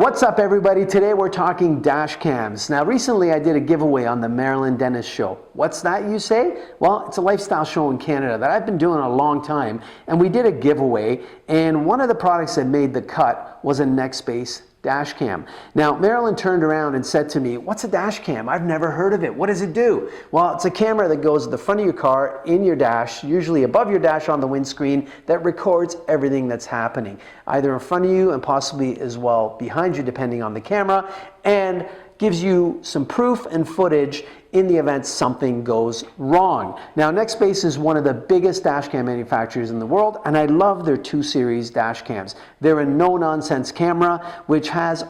What's up, everybody? Today we're talking dash cams. Now recently I did a giveaway on the Marilyn Dennis show. What's that, you say? Well, it's a lifestyle show in Canada that I've been doing a long time, and we did a giveaway, and one of the products that made the cut was a Neckspace dash cam. Now, Marilyn turned around and said to me, "What's a dash cam? I've never heard of it. What does it do?" Well, it's a camera that goes at the front of your car, in your dash, usually above your dash on the windscreen, that records everything that's happening, either in front of you and possibly as well behind you, depending on the camera, and gives you some proof and footage in the event something goes wrong. Now, Neckspace is one of the biggest dash cam manufacturers in the world, and I love their 2 Series dash cams. They're a no-nonsense camera, which has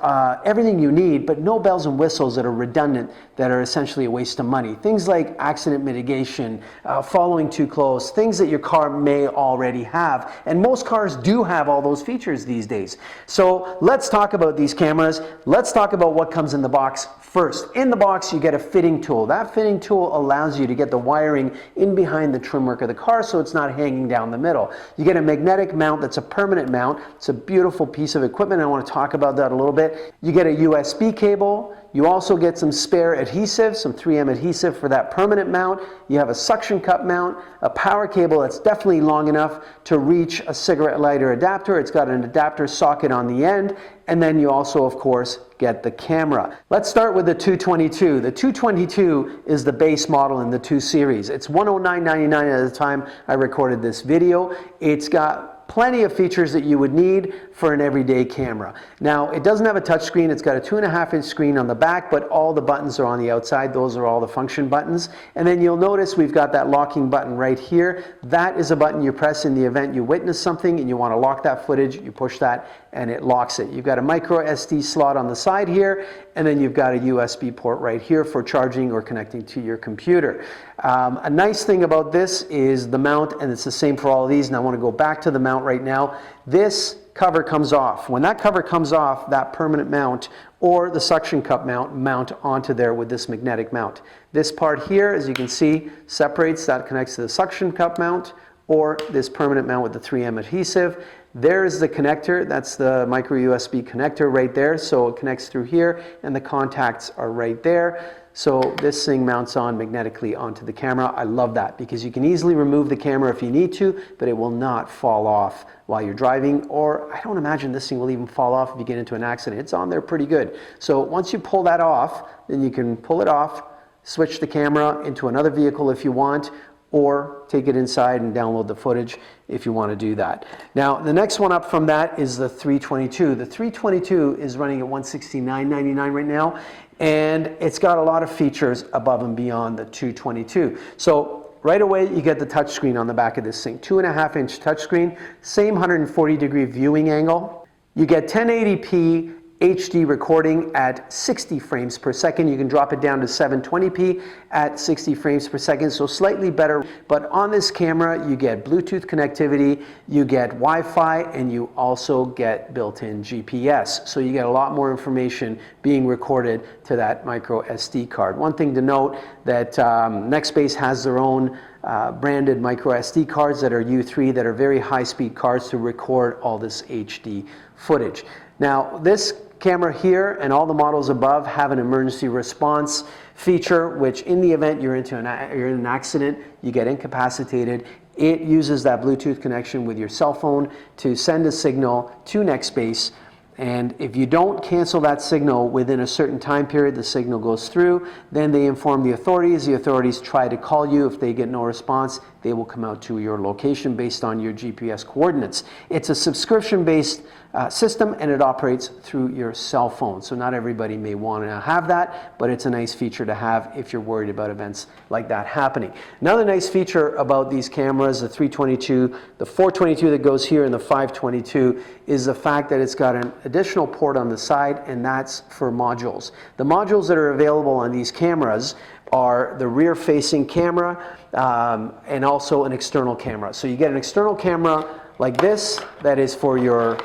everything you need, but no bells and whistles that are redundant, that are essentially a waste of money. Things like accident mitigation, following too close, things that your car may already have. And most cars do have all those features these days. So let's talk about these cameras. Let's talk about what comes in the box first. In the box, you get a fitting tool. That fitting tool allows you to get the wiring in behind the trim work of the car so it's not hanging down the middle. You get a magnetic mount that's a permanent mount. It's a beautiful piece of equipment. I want to talk about that a little bit. You get a USB cable. You also get some spare adhesive, some 3M adhesive for that permanent mount. You have a suction cup mount, a power cable that's definitely long enough to reach a cigarette lighter adapter. It's got an adapter socket on the end. And then you also, of course, get the camera. Let's start with the 222. The 222 is the base model in the 2 Series. It's $109.99 at the time I recorded this video. It's got plenty of features that you would need for an everyday camera. Now, it doesn't have a touch screen. It's got a 2.5-inch screen on the back, but all the buttons are on the outside. Those are all the function buttons. And then you'll notice we've got that locking button right here. That is a button you press in the event you witness something and you want to lock that footage. You push that and it locks it. You've got a micro SD slot on the side here, and then you've got a USB port right here for charging or connecting to your computer. A nice thing about this is the mount, and it's the same for all of these, and I want to go back to the mount right now. This cover comes off. When that cover comes off, that permanent mount or the suction cup mount onto there with this magnetic mount. This part here, as you can see, separates. That connects to the suction cup mount or this permanent mount with the 3M adhesive. There's the connector. That's the micro USB connector right there. So it connects through here, and the contacts are right there. So this thing mounts on magnetically onto the camera. I love that because you can easily remove the camera if you need to, but it will not fall off while you're driving, or I don't imagine this thing will even fall off if you get into an accident. It's on there pretty good. So once you pull that off, then you can pull it off, switch the camera into another vehicle if you want, or take it inside and download the footage if you want to do that. Now, the next one up from that is the 322. The 322 is running at $169.99 right now, and it's got a lot of features above and beyond the 222. So right away, you get the touchscreen on the back of this thing. 2.5-inch touchscreen, same 140-degree viewing angle. You get 1080p HD recording at 60 frames per second. You can drop it down to 720p at 60 frames per second, so slightly better. But on this camera, you get Bluetooth connectivity, you get Wi-Fi, and you also get built-in GPS. So you get a lot more information being recorded to that micro SD card. One thing to note that Neckspace has their own branded micro SD cards that are U3 that are very high-speed cards to record all this HD footage. Now, this camera here and all the models above have an emergency response feature, which in the event you're in an accident, you get incapacitated, it uses that Bluetooth connection with your cell phone to send a signal to Neckspace. And if you don't cancel that signal within a certain time period, the signal goes through, then they inform the authorities. The authorities try to call you. If they get no response, they will come out to your location based on your GPS coordinates. It's a subscription-based system, and it operates through your cell phone. So not everybody may want to have that, but it's a nice feature to have if you're worried about events like that happening. Another nice feature about these cameras, the 322, the 422 that goes here, and the 522, is the fact that it's got an additional port on the side, and that's for modules. The modules that are available on these cameras are the rear-facing camera and also an external camera. So you get an external camera like this that is for your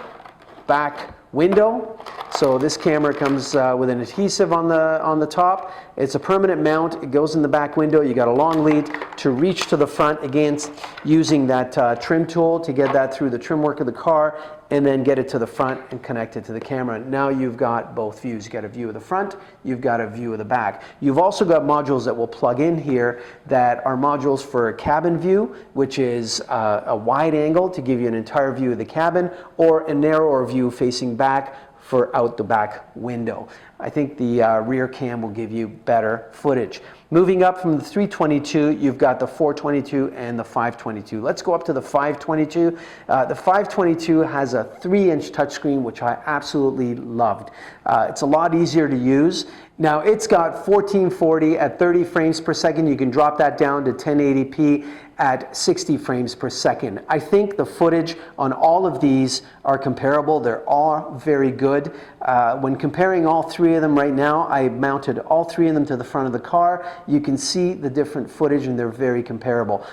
back window. So this camera comes with an adhesive on the top. It's a permanent mount. It goes in the back window. You got a long lead to reach to the front, again using that trim tool to get that through the trim work of the car, and then get it to the front and connect it to the camera. Now you've got both views. You've got a view of the front, you've got a view of the back. You've also got modules that will plug in here that are modules for a cabin view, which is a wide angle to give you an entire view of the cabin, or a narrower view facing back for out the back window. I think the rear cam will give you better footage. Moving up from the 322, you've got the 422 and the 522. Let's go up to the 522. The 522 has a 3-inch touchscreen, which I absolutely loved. It's a lot easier to use. Now it's got 1440 at 30 frames per second. You can drop that down to 1080p at 60 frames per second. I think the footage on all of these are comparable. They're all very good. When comparing all three of them right now, I mounted all three of them to the front of the car. You can see the different footage and they're very comparable.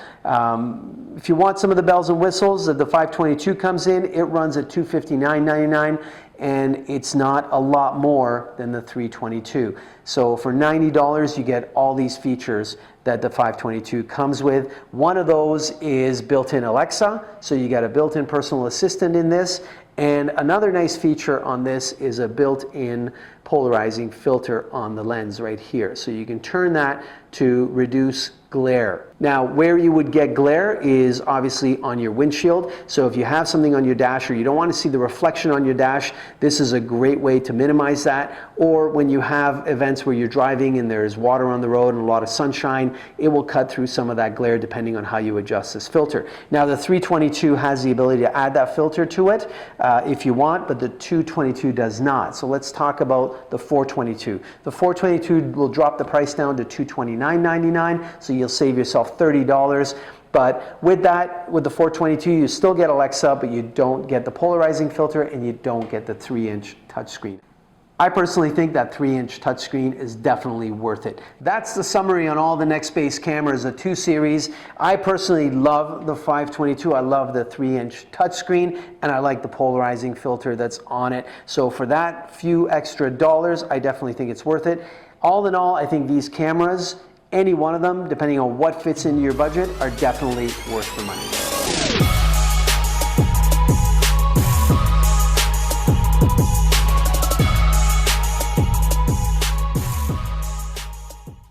If you want some of the bells and whistles that the 522 comes in, it runs at $259.99. and it's not a lot more than the 322. So for $90, you get all these features that the 522 comes with. One of those is built-in Alexa, so you got a built-in personal assistant in this. And another nice feature on this is a built-in polarizing filter on the lens right here. So you can turn that to reduce glare. Now, where you would get glare is obviously on your windshield. So if you have something on your dash or you don't want to see the reflection on your dash, this is a great way to minimize that. Or when you have events where you're driving and there's water on the road and a lot of sunshine, it will cut through some of that glare depending on how you adjust this filter. Now, the 322 has the ability to add that filter to it if you want, but the 222 does not. So let's talk about the 422. The 422 will drop the price down to $229.99, so you'll save yourself $30. But with that, with the 422, you still get Alexa, but you don't get the polarizing filter and you don't get the 3-inch touchscreen. I personally think that 3-inch touchscreen is definitely worth it. That's the summary on all the Neckspace cameras, the 2 series. I personally love the 522. I love the 3-inch touchscreen, and I like the polarizing filter that's on it. So for that few extra dollars, I definitely think it's worth it. All in all, I think these cameras, any one of them, depending on what fits into your budget, are definitely worth the money.